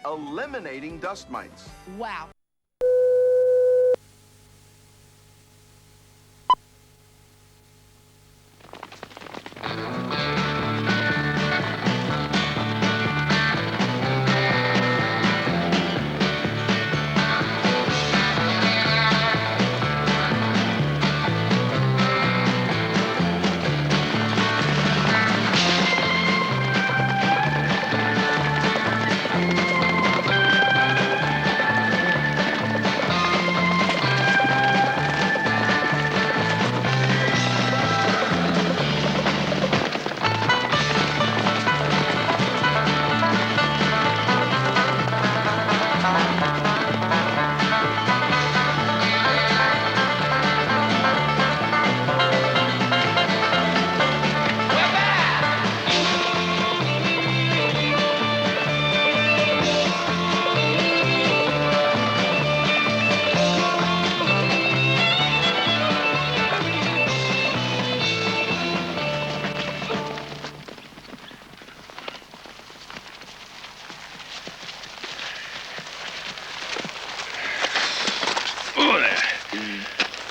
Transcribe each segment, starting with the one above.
eliminating dust mites. Wow.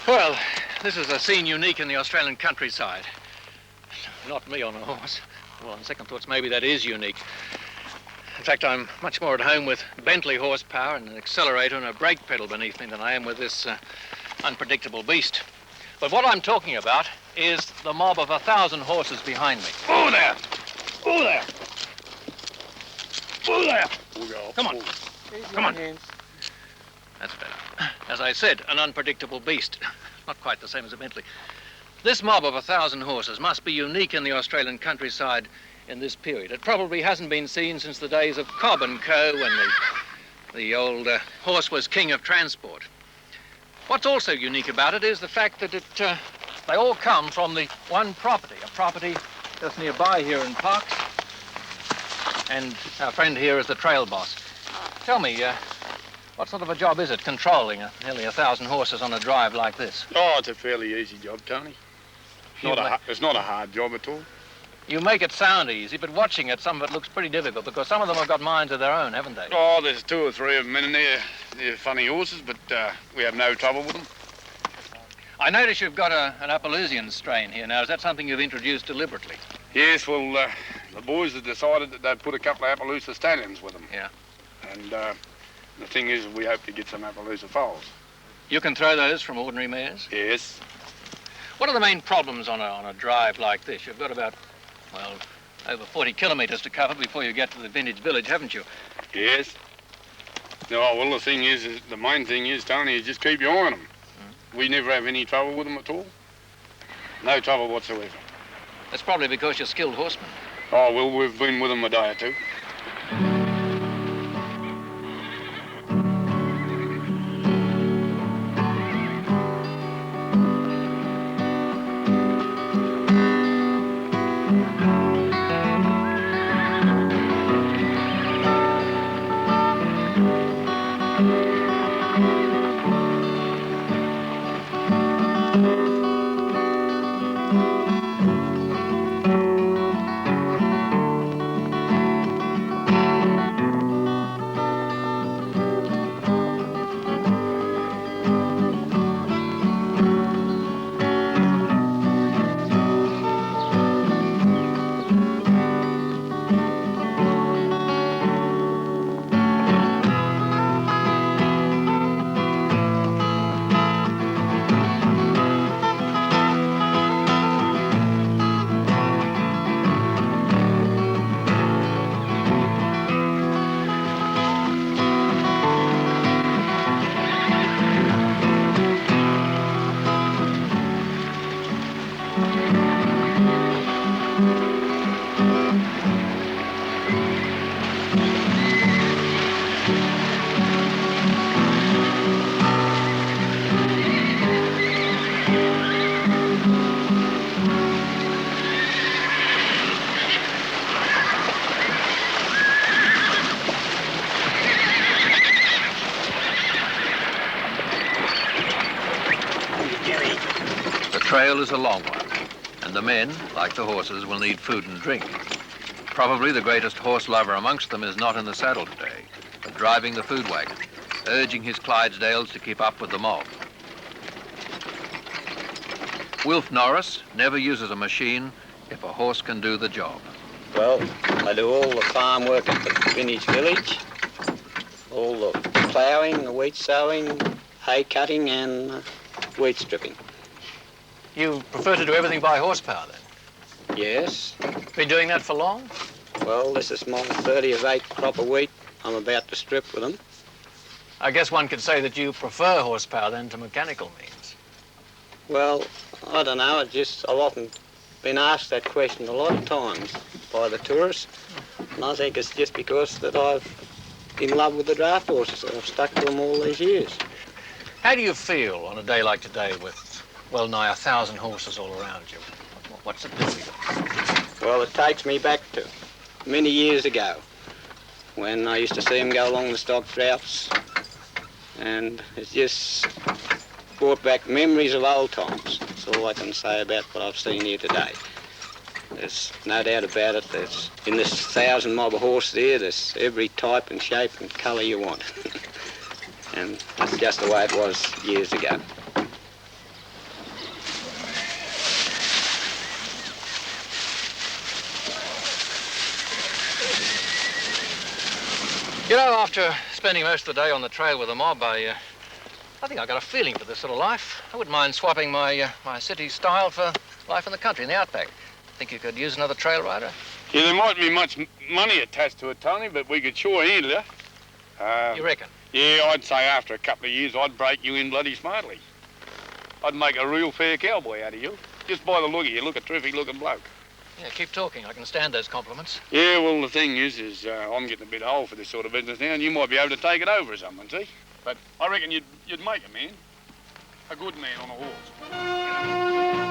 Well, this is a scene unique in the Australian countryside. Not me on a horse. Well, on second thoughts, maybe that is unique. In fact, I'm much more at home with Bentley horsepower and an accelerator and a brake pedal beneath me than I am with this unpredictable beast. But what I'm talking about is the mob of 1,000 horses behind me. Oh, there! Oh, there! Oh, there! Come on. Come on. That's better. As I said, an unpredictable beast. Not quite the same as a Bentley. This mob of 1,000 horses must be unique in the Australian countryside in this period. It probably hasn't been seen since the days of Cobb and Co. when the old horse was king of transport. What's also unique about it is the fact that they all come from the one property, a property just nearby here in Parkes. And our friend here is the trail boss. Tell me, what sort of a job is it, controlling nearly 1,000 horses on a drive like this? Oh, it's a fairly easy job, Tony. It's not a hard job at all. You make it sound easy, but watching it, some of it looks pretty difficult, because some of them have got minds of their own, haven't they? Oh, there's 2 or 3 of them in there. They're funny horses, but we have no trouble with them. I notice you've got an Appalachian strain here now. Is that something you've introduced deliberately? Yes, well, the boys have decided that they'd put a couple of Appaloosa stallions with them. Yeah. And the thing is, we hope to get some Appaloosa foals. You can throw those from ordinary mares? Yes. What are the main problems on a drive like this? You've got about, well, over 40 kilometres to cover before you get to the vintage village, haven't you? Yes. No, well, the main thing is, Tony, is just keep your eye on them. We never have any trouble with them at all. No trouble whatsoever. That's probably because you're skilled horsemen. Oh, well, we've been with them a day or 2. The trail is a long one, and the men, like the horses, will need food and drink. Probably the greatest horse lover amongst them is not in the saddle today. and driving the food wagon, urging his Clydesdales to keep up with the mob. Wilf Norris never uses a machine if a horse can do the job. Well, I do all the farm work at the Vintage Village, all the ploughing, the wheat sowing, hay cutting and wheat stripping. You prefer to do everything by horsepower, then? Yes. Been doing that for long? Well, this is my 30th acre crop of wheat I'm about to strip with them. I guess one could say that you prefer horsepower, then, to mechanical means. Well, I don't know, I've often been asked that question a lot of times by the tourists, and I think it's just because that I'm in love with the draft horses and I've stuck to them all these years. How do you feel on a day like today with well nigh 1,000 horses all around you? What's it do? Well, it takes me back to many years ago when I used to see them go along the stock droughts, and it's just brought back memories of old times. That's all I can say about what I've seen here today. There's no doubt about it. There's, in this 1,000 mob of horse there's every type and shape and colour you want. And that's just the way it was years ago. You know, after spending most of the day on the trail with the mob, I think I got a feeling for this sort of life. I wouldn't mind swapping my city style for life in the country, in the outback. Think you could use another trail rider? Yeah, there mightn't be much money attached to it, Tony, but we could sure handle it. You reckon? Yeah, I'd say after a couple of years, I'd break you in bloody smartly. I'd make a real fair cowboy out of you. Just by the look of you, look a terrific looking bloke. Yeah, keep talking. I can stand those compliments. Yeah, well, the thing is I'm getting a bit old for this sort of business now, and you might be able to take it over or something, see? But I reckon you'd make a man. A good man on a horse.